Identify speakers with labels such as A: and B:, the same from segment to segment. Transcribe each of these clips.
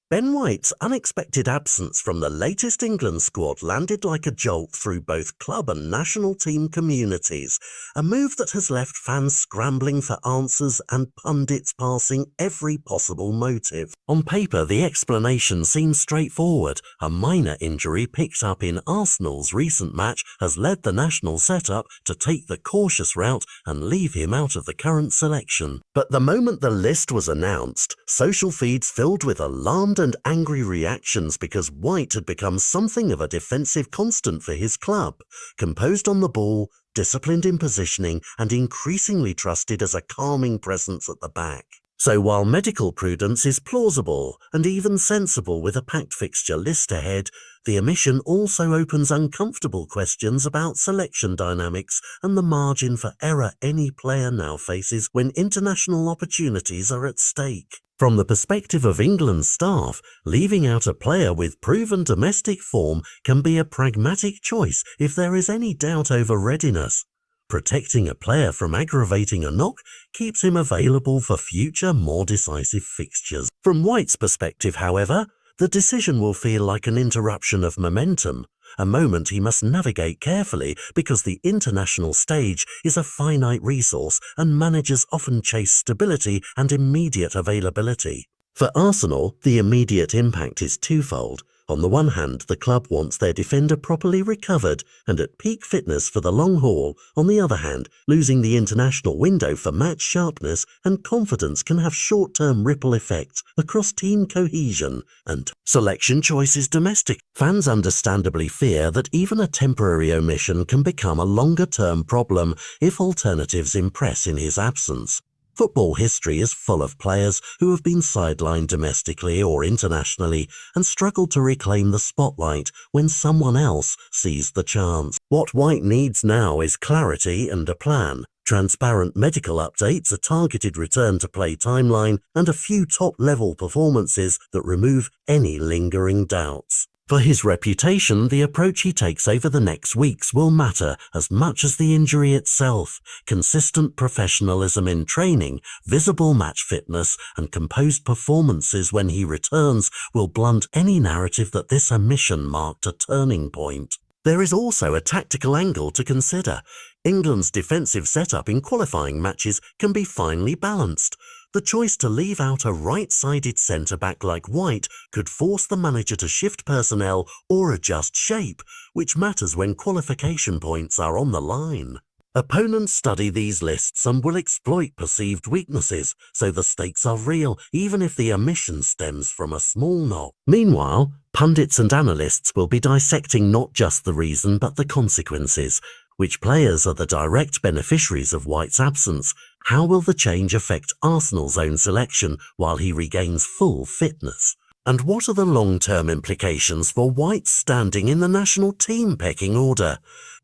A: Ben White's unexpected absence from the latest England squad landed like a jolt through both club and national team communities, a move that has left fans scrambling for answers and pundits passing every possible motive. On paper, the explanation seems straightforward. A minor injury picked up in Arsenal's recent match has led the national setup to take the cautious route and leave him out of the current selection. But the moment the list was announced, social feeds filled with alarmed and angry reactions because White had become something of a defensive constant for his club, composed on the ball, disciplined in positioning, and increasingly trusted as a calming presence at the back. So while medical prudence is plausible and even sensible with a packed fixture list ahead, the omission also opens uncomfortable questions about selection dynamics and the margin for error any player now faces when international opportunities are at stake. From the perspective of England's staff, leaving out a player with proven domestic form can be a pragmatic choice if there is any doubt over readiness. Protecting a player from aggravating a knock keeps him available for future, more decisive fixtures. From White's perspective, however, the decision will feel like an interruption of momentum, a moment he must navigate carefully because the international stage is a finite resource and managers often chase stability and immediate availability. For Arsenal, the immediate impact is twofold. On the one hand, the club wants their defender properly recovered and at peak fitness for the long haul. On the other hand, losing the international window for match sharpness and confidence can have short-term ripple effects across team cohesion and selection choices domestic. Fans understandably fear that even a temporary omission can become a longer-term problem if alternatives impress in his absence. Football history is full of players who have been sidelined domestically or internationally and struggled to reclaim the spotlight when someone else seized the chance. What White needs now is clarity and a plan, transparent medical updates, a targeted return to play timeline, and a few top-level performances that remove any lingering doubts. For his reputation, the approach he takes over the next weeks will matter as much as the injury itself. Consistent professionalism in training, visible match fitness, and composed performances when he returns will blunt any narrative that this omission marked a turning point. There is also a tactical angle to consider. England's defensive setup in qualifying matches can be finely balanced. The choice to leave out a right-sided centre-back like White could force the manager to shift personnel or adjust shape, which matters when qualification points are on the line. Opponents study these lists and will exploit perceived weaknesses, so the stakes are real, even if the omission stems from a small knock. Meanwhile, pundits and analysts will be dissecting not just the reason but the consequences. Which players are the direct beneficiaries of White's absence? How will the change affect Arsenal's own selection while he regains full fitness? And what are the long-term implications for White's standing in the national team pecking order?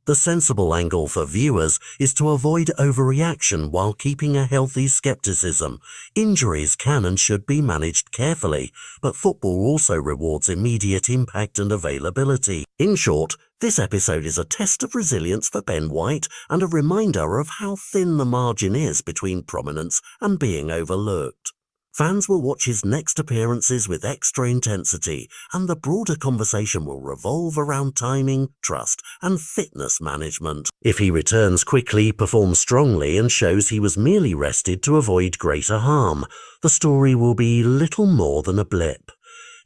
A: The sensible angle for viewers is to avoid overreaction while keeping a healthy skepticism. Injuries can and should be managed carefully, but football also rewards immediate impact and availability. In short, this episode is a test of resilience for Ben White and a reminder of how thin the margin is between prominence and being overlooked. Fans will watch his next appearances with extra intensity, and the broader conversation will revolve around timing, trust, and fitness management. If he returns quickly, performs strongly, and shows he was merely rested to avoid greater harm, the story will be little more than a blip.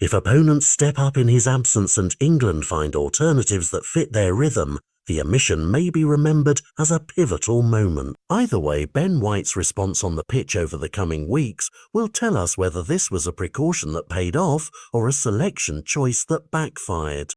A: If opponents step up in his absence and England find alternatives that fit their rhythm, the omission may be remembered as a pivotal moment. Either way, Ben White's response on the pitch over the coming weeks will tell us whether this was a precaution that paid off or a selection choice that backfired.